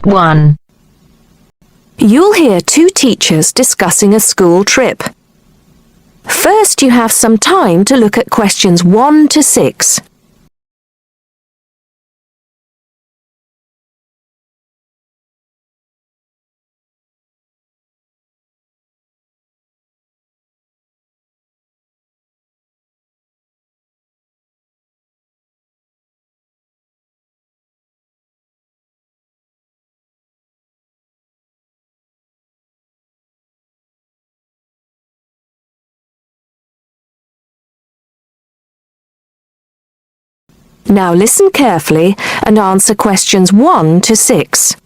Part 1. You'll hear two teachers discussing a school trip. First, you have some time to look at questions 1 to 6. Now listen carefully and answer questions 1 to 6.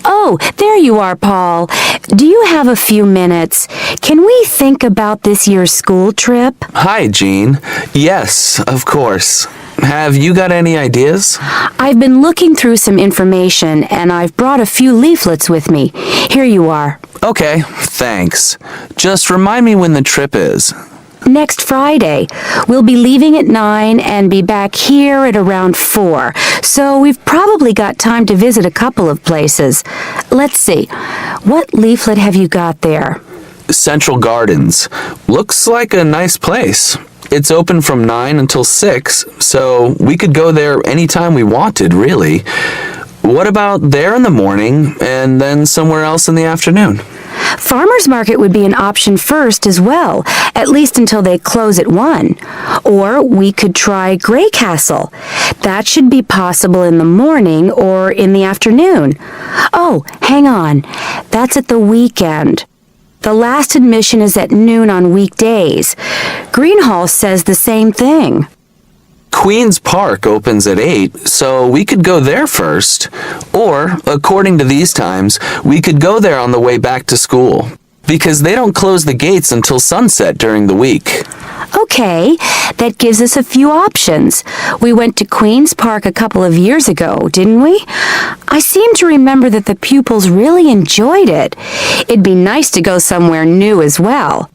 Oh, there you are, Paul. Do you have a few minutes? Can we think about this year's school trip? Hi, Jean. Yes, of course. Have you got any ideas? I've been looking through some information, and I've brought a few leaflets with me. Here you are. Okay, thanks. Just remind me when the trip is. Next Friday. We'll be leaving at 9 and be back here at around 4. So we've probably got time to visit a couple of places. Let's see. What leaflet have you got there? Central Gardens. Looks like a nice place. It's open from 9 until 6, so we could go there anytime we wanted, really. What about there in the morning and then somewhere else in the afternoon? Farmers Market would be an option first as well, at least until they close at 1. Or we could try Grey Castle. That should be possible in the morning or in the afternoon. Oh, hang on. That's at the weekend. The last admission is at noon on weekdays. Greenhall says the same thing. Queen's Park opens at 8, so we could go there first. Or, according to these times, we could go there on the way back to school, because they don't close the gates until sunset during the week. Okay, that gives us a few options. We went to Queen's Park a couple of years ago, didn't we? I seem to remember that the pupils really enjoyed it. It'd be nice to go somewhere new as well.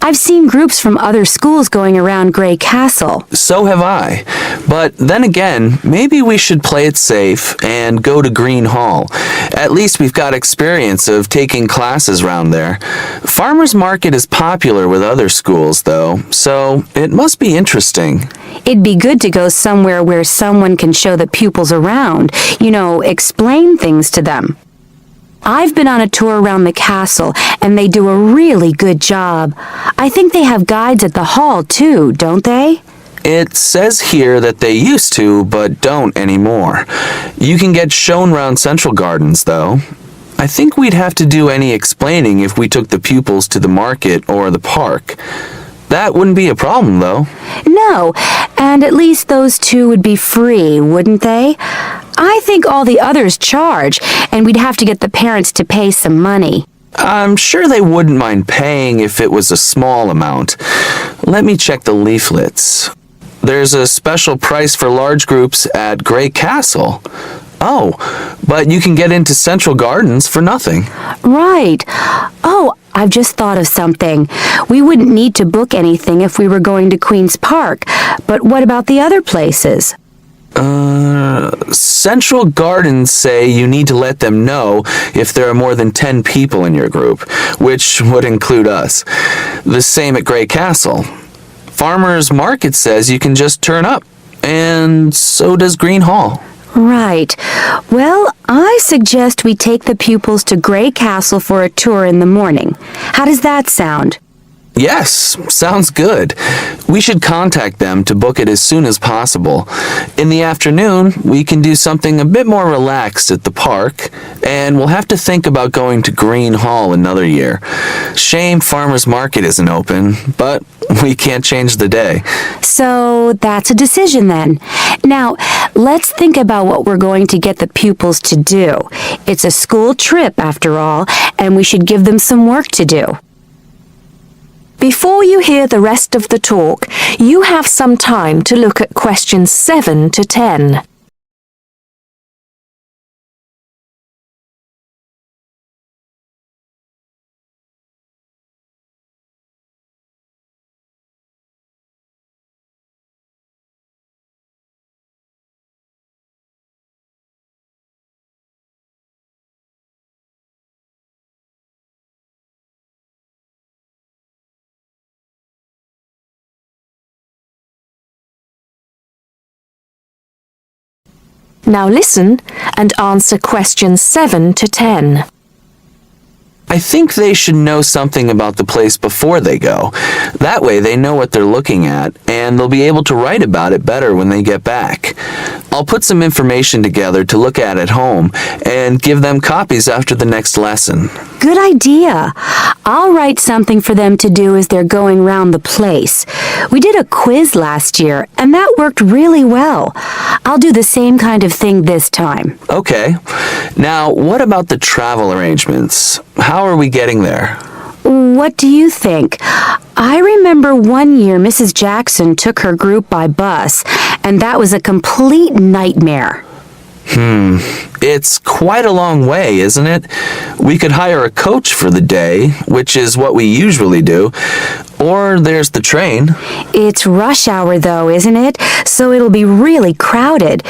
I've seen groups from other schools going around Grey Castle. So have I. But then again, maybe we should play it safe and go to Green Hall. At least we've got experience of taking classes round there. Farmers Market is popular with other schools, though, so it must be interesting. It'd be good to go somewhere where someone can show the pupils around, explain things to them. I've been on a tour around the castle, and they do a really good job. I think they have guides at the hall, too, don't they? It says here that they used to, but don't anymore. You can get shown round Central Gardens, though. I think we'd have to do any explaining if we took the pupils to the market or the park. That wouldn't be a problem, though. No, and at least those two would be free, wouldn't they? I think all the others charge, and we'd have to get the parents to pay some money. I'm sure they wouldn't mind paying if it was a small amount. Let me check the leaflets. There's a special price for large groups at Grey Castle. Oh, but you can get into Central Gardens for nothing. Right. Oh, I've just thought of something. We wouldn't need to book anything if we were going to Queen's Park, but what about the other places? Central Gardens say you need to let them know if there are more than 10 people in your group, which would include us. The same at Grey Castle. Farmers Market says you can just turn up, and so does Green Hall. Right. Well, I suggest we take the pupils to Grey Castle for a tour in the morning. How does that sound? Yes, sounds good. We should contact them to book it as soon as possible. In the afternoon, we can do something a bit more relaxed at the park, and we'll have to think about going to Green Hall another year. Shame Farmers Market isn't open, but we can't change the day. So that's a decision then. Now, let's think about what we're going to get the pupils to do. It's a school trip, after all, and we should give them some work to do. Before you hear the rest of the talk, you have some time to look at questions 7 to 10. Now listen and answer questions 7 to 10. I think they should know something about the place before they go. That way they know what they're looking at, and they'll be able to write about it better when they get back. I'll put some information together to look at home and give them copies after the next lesson. Good idea. I'll write something for them to do as they're going round the place. We did a quiz last year, and that worked really well. I'll do the same kind of thing this time. Okay. Now, what about the travel arrangements? How are we getting there? What do you think? I remember one year Mrs. Jackson took her group by bus, and that was a complete nightmare. It's quite a long way, isn't it? We could hire a coach for the day, which is what we usually do. Or there's the train. It's rush hour though, isn't it? So it'll be really crowded.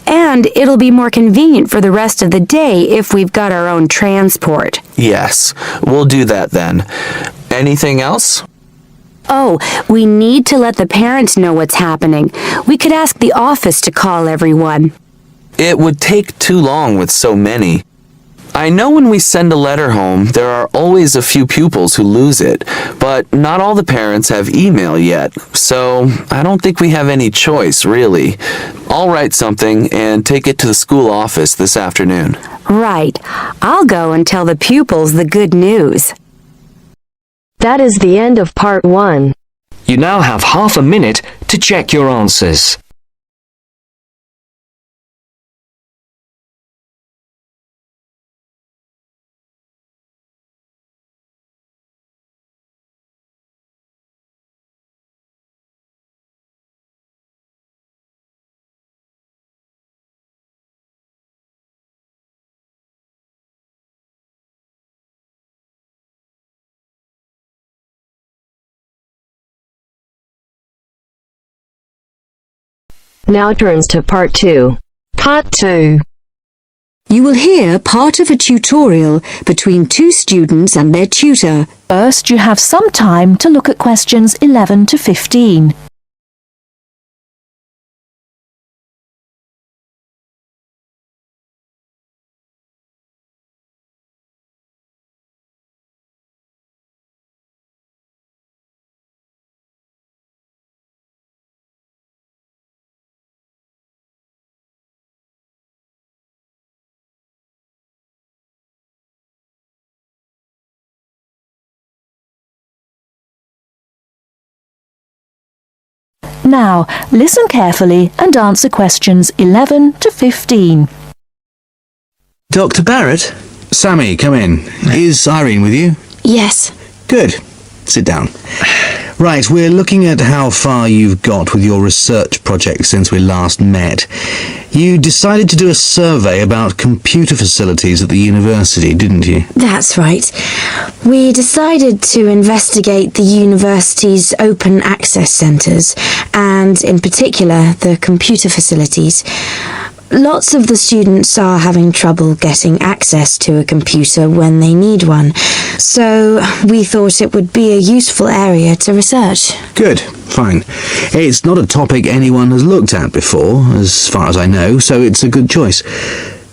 And it'll be more convenient for the rest of the day if we've got our own transport. Yes, we'll do that then. Anything else? Oh, we need to let the parents know what's happening. We could ask the office to call everyone. It would take too long with so many. I know when we send a letter home, there are always a few pupils who lose it, but not all the parents have email yet, so I don't think we have any choice, really. I'll write something and take it to the school office this afternoon. Right. I'll go and tell the pupils the good news. That is the end of part 1. You now have half a minute to check your answers. Now turns to part 2. Part 2. You will hear part of a tutorial between two students and their tutor. First, you have some time to look at questions 11 to 15. Now, listen carefully and answer questions 11 to 15. Dr. Barrett? Sammy, come in. Is Irene with you? Yes. Good. Sit down. Right, we're looking at how far you've got with your research project since we last met. You decided to do a survey about computer facilities at the university, didn't you? That's right. We decided to investigate the university's open access centres, and in particular the computer facilities. Lots of the students are having trouble getting access to a computer when they need one, so we thought it would be a useful area to research. Good, fine. It's not a topic anyone has looked at before, as far as I know, so it's a good choice.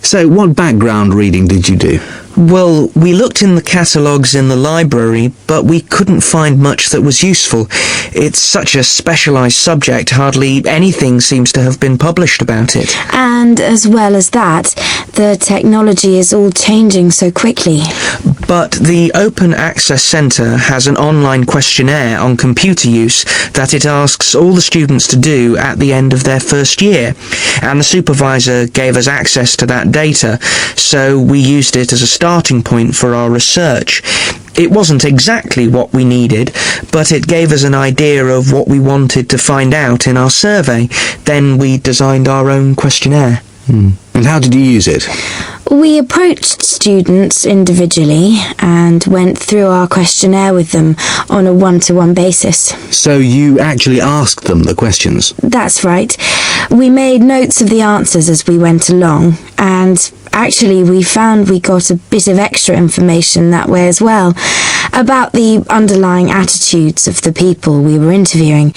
So, what background reading did you do? Well, we looked in the catalogues in the library, but we couldn't find much that was useful. It's such a specialised subject, hardly anything seems to have been published about it. And as well as that, the technology is all changing so quickly. But the Open Access Centre has an online questionnaire on computer use that it asks all the students to do at the end of their first year, and the supervisor gave us access to that data, so we used it as a starting point for our research. It wasn't exactly what we needed, but it gave us an idea of what we wanted to find out in our survey. Then we designed our own questionnaire. And how did you use it? We approached students individually and went through our questionnaire with them on a one-to-one basis. So you actually asked them the questions? That's right. We made notes of the answers as we went along, and actually we found we got a bit of extra information that way as well, about the underlying attitudes of the people we were interviewing,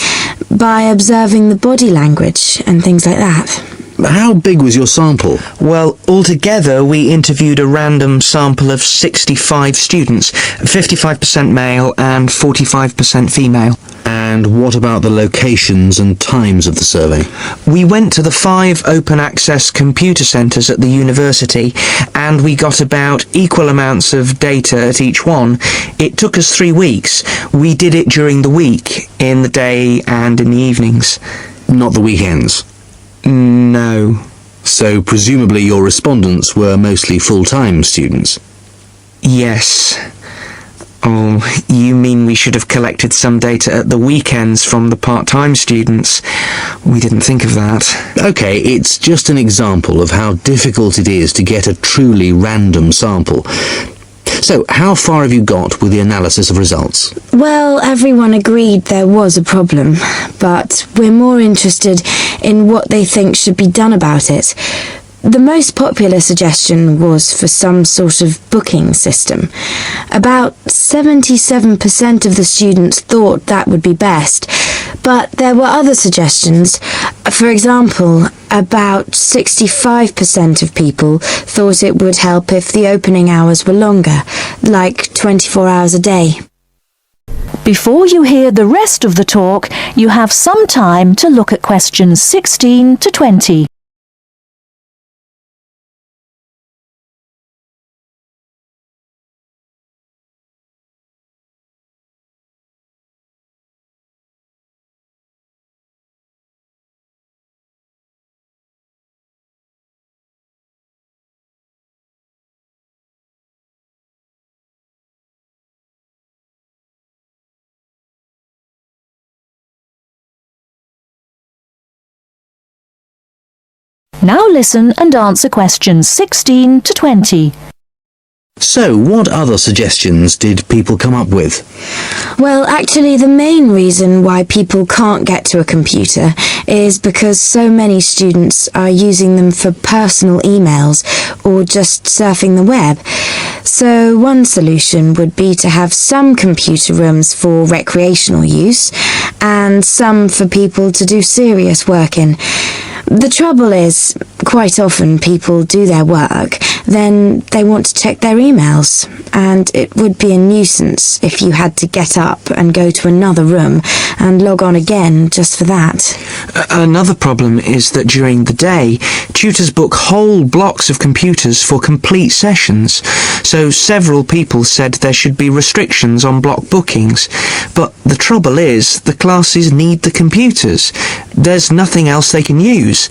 by observing the body language and things like that. How big was your sample? Well, altogether we interviewed a random sample of 65 students, 55% male and 45% female. And what about the locations and times of the survey? We went to the 5 open access computer centres at the university and we got about equal amounts of data at each one. It took us 3 weeks. We did it during the week, in the day and in the evenings. Not the weekends? No. So presumably your respondents were mostly full-time students? Yes. Oh, you mean we should have collected some data at the weekends from the part-time students? We didn't think of that. Okay, it's just an example of how difficult it is to get a truly random sample. So, how far have you got with the analysis of results? Well, everyone agreed there was a problem, but we're more interested in what they think should be done about it. The most popular suggestion was for some sort of booking system. About 77% of the students thought that would be best, but there were other suggestions. For example, about 65% of people thought it would help if the opening hours were longer, like 24 hours a day. Before you hear the rest of the talk, you have some time to look at questions 16 to 20. Now listen and answer questions 16 to 20. So, what other suggestions did people come up with? Well, actually, the main reason why people can't get to a computer is because so many students are using them for personal emails or just surfing the web. So one solution would be to have some computer rooms for recreational use and some for people to do serious work in. The trouble is, quite often people do their work, then they want to check their emails, and it would be a nuisance if you had to get up and go to another room and log on again just for that. Another problem is that during the day, tutors book whole blocks of computers for complete sessions, so several people said there should be restrictions on block bookings. But the trouble is, the classes need the computers. There's nothing else they can use.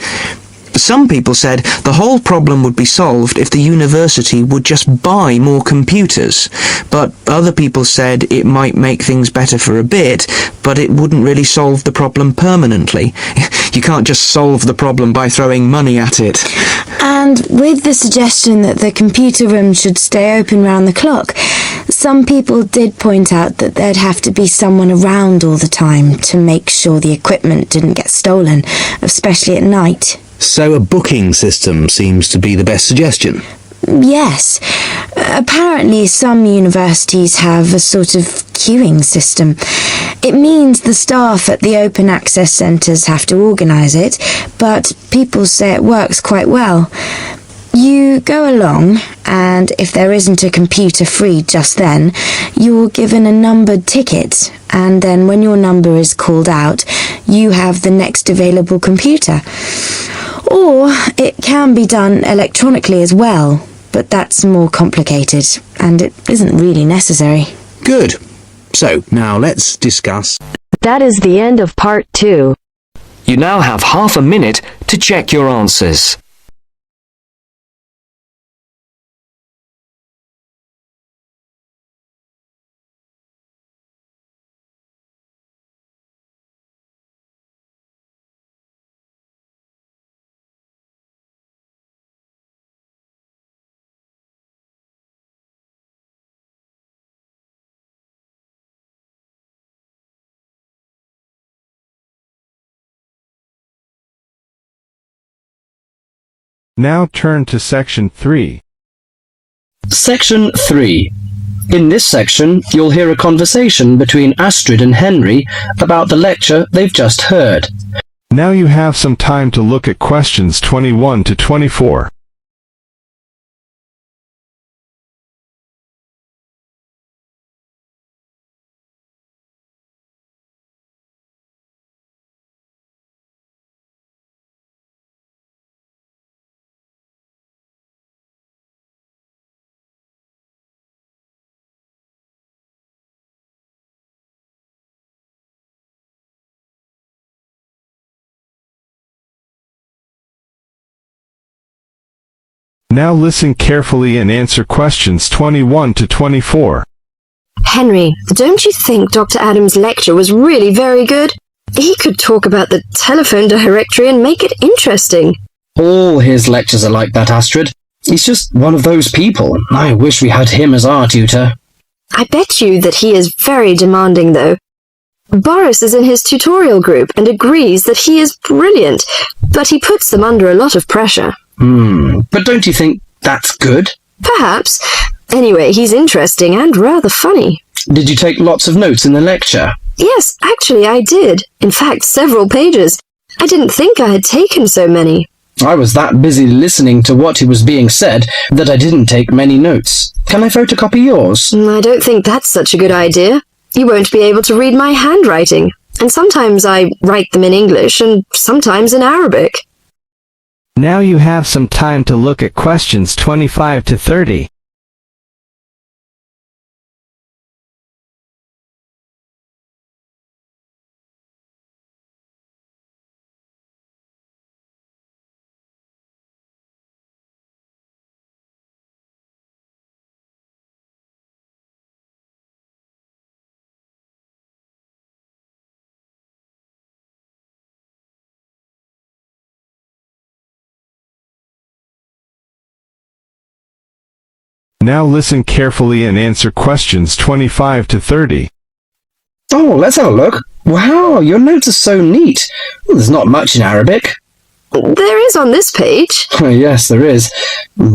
Some people said the whole problem would be solved if the university would just buy more computers, but other people said it might make things better for a bit, but it wouldn't really solve the problem permanently. You can't just solve the problem by throwing money at it. And with the suggestion that the computer room should stay open round the clock, some people did point out that there'd have to be someone around all the time to make sure the equipment didn't get stolen, especially at night. So a booking system seems to be the best suggestion. Yes. Apparently some universities have a sort of queuing system. It means the staff at the open access centres have to organise it, but people say it works quite well. You go along, and if there isn't a computer free just then, you're given a numbered ticket, and then when your number is called out, you have the next available computer. Or it can be done electronically as well, but that's more complicated, and it isn't really necessary. Good. So, now let's discuss. That is the end of part 2. You now have half a minute to check your answers. Now turn to Section 3. Section 3. In this section, you'll hear a conversation between Astrid and Henry about the lecture they've just heard. Now you have some time to look at questions 21 to 24. Now listen carefully and answer questions 21 to 24. Henry, don't you think Dr. Adams' lecture was really very good? He could talk about the telephone directory and make it interesting. All his lectures are like that, Astrid. He's just one of those people. I wish we had him as our tutor. I bet you that he is very demanding, though. Boris is in his tutorial group and agrees that he is brilliant, but he puts them under a lot of pressure. But don't you think that's good? Perhaps. Anyway, he's interesting and rather funny. Did you take lots of notes in the lecture? Yes, actually I did. In fact, several pages. I didn't think I had taken so many. I was that busy listening to what was being said that I didn't take many notes. Can I photocopy yours? I don't think that's such a good idea. You won't be able to read my handwriting. And sometimes I write them in English and sometimes in Arabic. Now you have some time to look at questions 25 to 30. Now listen carefully and answer questions 25 to 30. Oh, let's have a look. Wow, your notes are so neat. There's not much in Arabic. There is on this page. Yes, there is.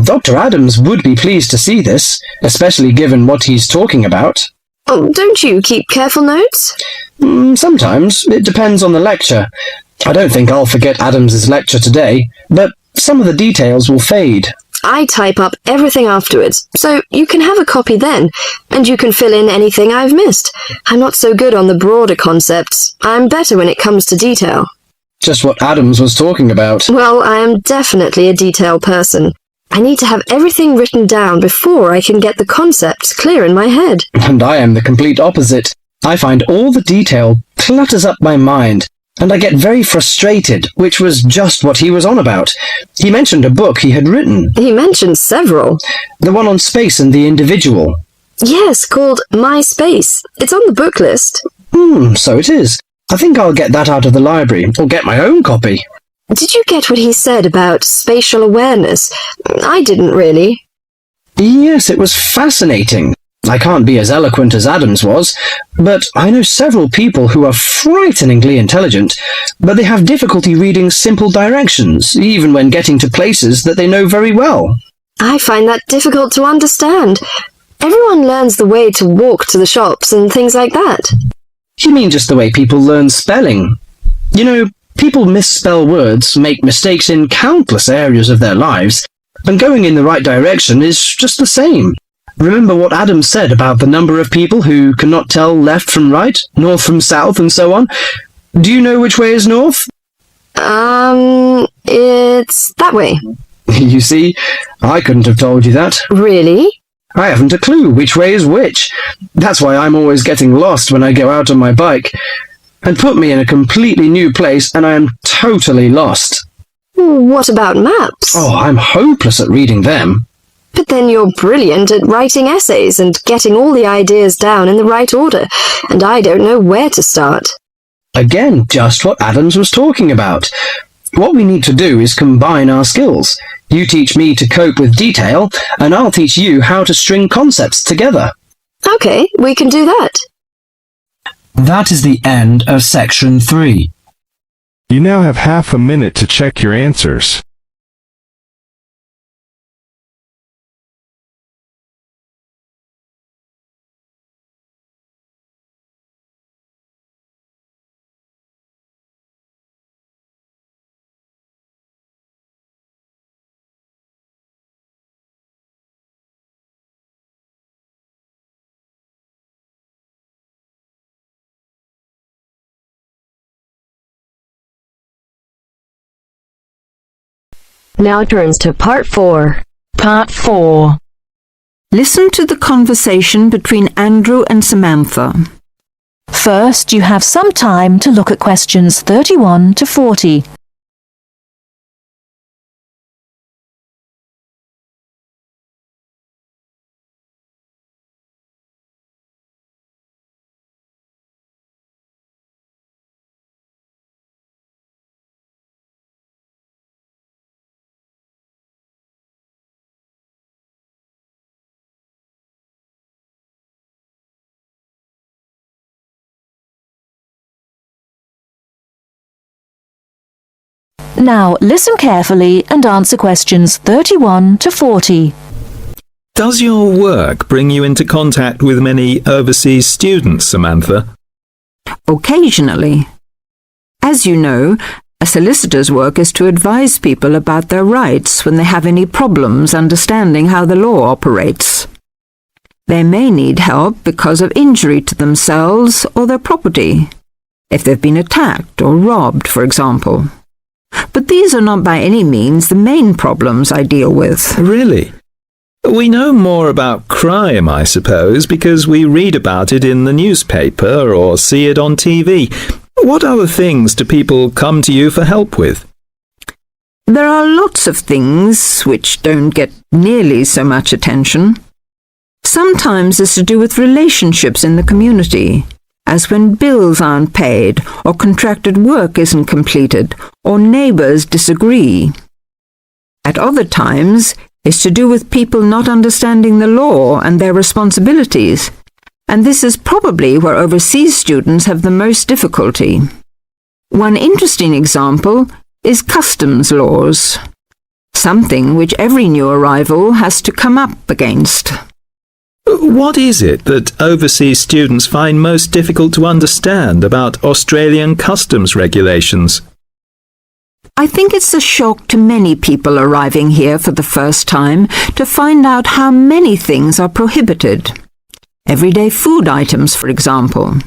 Dr. Adams would be pleased to see this, especially given what he's talking about. Oh, don't you keep careful notes? Sometimes. It depends on the lecture. I don't think I'll forget Adams's lecture today, but some of the details will fade. I type up everything afterwards, so you can have a copy then, and you can fill in anything I've missed. I'm not so good on the broader concepts. I'm better when it comes to detail. Just what Adams was talking about. Well, I am definitely a detail person. I need to have everything written down before I can get the concepts clear in my head. And I am the complete opposite. I find all the detail clutters up my mind, and I get very frustrated, which was just what he was on about. He mentioned a book he had written. He mentioned several. The one on space and the individual. Yes, called My Space. It's on the book list. So it is. I think I'll get that out of the library, or get my own copy. Did you get what he said about spatial awareness? I didn't really. Yes, it was fascinating. I can't be as eloquent as Adams was, but I know several people who are frighteningly intelligent, but they have difficulty reading simple directions, even when getting to places that they know very well. I find that difficult to understand. Everyone learns the way to walk to the shops and things like that. You mean just the way people learn spelling? You know, people misspell words, make mistakes in countless areas of their lives, and going in the right direction is just the same. Remember what Adams said about the number of people who cannot tell left from right, north from south, and so on? Do you know which way is north? It's that way. You see, I couldn't have told you that. Really? I haven't a clue which way is which. That's why I'm always getting lost when I go out on my bike. And put me in a completely new place and I am totally lost. What about maps? Oh, I'm hopeless at reading them. But then you're brilliant at writing essays and getting all the ideas down in the right order, and I don't know where to start. Again, just what Adams was talking about. What we need to do is combine our skills. You teach me to cope with detail, and I'll teach you how to string concepts together. Okay, we can do that. That is the end of section 3. You now have half a minute to check your answers. Now turns to Part 4. Part 4. Listen to the conversation between Andrew and Samantha. First, you have some time to look at questions 31 to 40. Now, listen carefully and answer questions 31 to 40. Does your work bring you into contact with many overseas students, Samantha? Occasionally. As you know, a solicitor's work is to advise people about their rights when they have any problems understanding how the law operates. They may need help because of injury to themselves or their property, if they've been attacked or robbed, for example. But these are not by any means the main problems I deal with. Really? We know more about crime, I suppose, because we read about it in the newspaper or see it on TV. What other things do people come to you for help with? There are lots of things which don't get nearly so much attention. Sometimes it's to do with relationships in the community, as when bills aren't paid, or contracted work isn't completed, or neighbours disagree. At other times, it's to do with people not understanding the law and their responsibilities, and this is probably where overseas students have the most difficulty. One interesting example is customs laws, something which every new arrival has to come up against. What is it that overseas students find most difficult to understand about Australian customs regulations? I think it's a shock to many people arriving here for the first time to find out how many things are prohibited. Everyday food items, for example.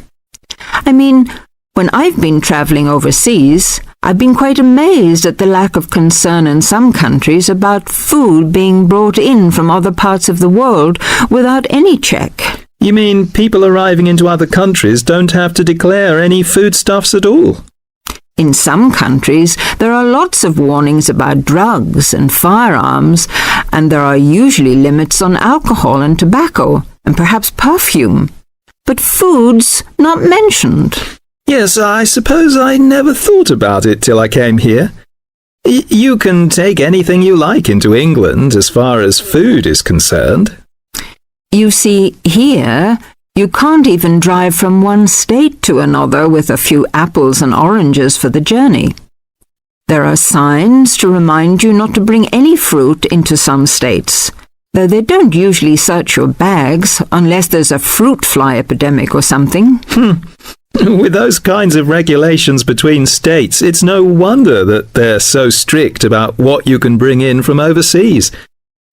I mean, when I've been travelling overseas, I've been quite amazed at the lack of concern in some countries about food being brought in from other parts of the world without any check. You mean people arriving into other countries don't have to declare any foodstuffs at all? In some countries, there are lots of warnings about drugs and firearms, and there are usually limits on alcohol and tobacco, and perhaps perfume. But food's not mentioned. Yes, I suppose I never thought about it till I came here. You can take anything you like into England as far as food is concerned. You see, here, you can't even drive from one state to another with a few apples and oranges for the journey. There are signs to remind you not to bring any fruit into some states, though they don't usually search your bags unless there's a fruit fly epidemic or something. With those kinds of regulations between states, it's no wonder that they're so strict about what you can bring in from overseas.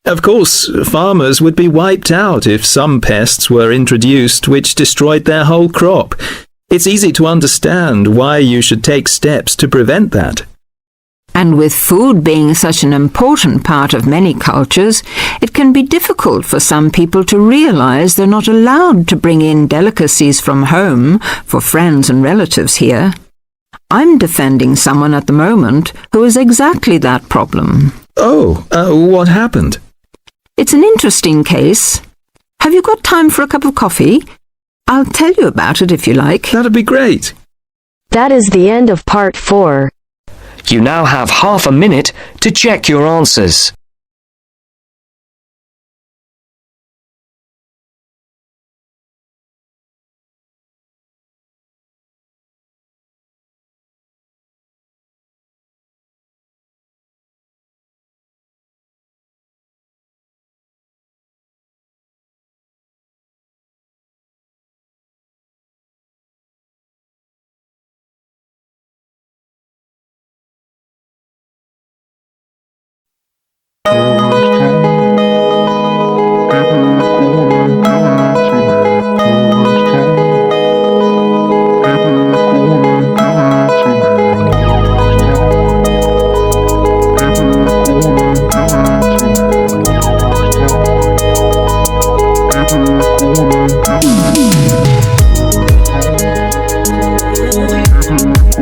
Of course, farmers would be wiped out if some pests were introduced which destroyed their whole crop. It's easy to understand why you should take steps to prevent that. And with food being such an important part of many cultures, it can be difficult for some people to realize they're not allowed to bring in delicacies from home for friends and relatives here. I'm defending someone at the moment who has exactly that problem. Oh, what happened? It's an interesting case. Have you got time for a cup of coffee? I'll tell you about it if you like. That'd be great. That is the end of Part 4. You now have half a minute to check your answers.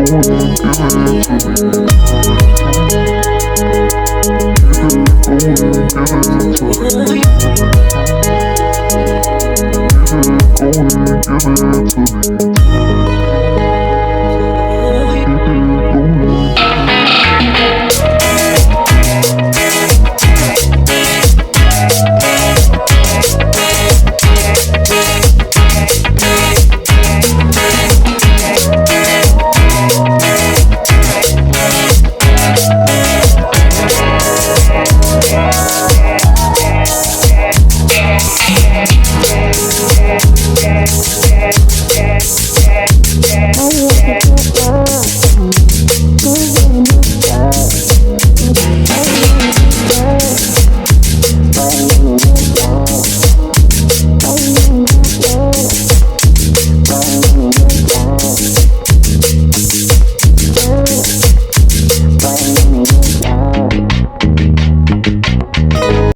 Give it to me.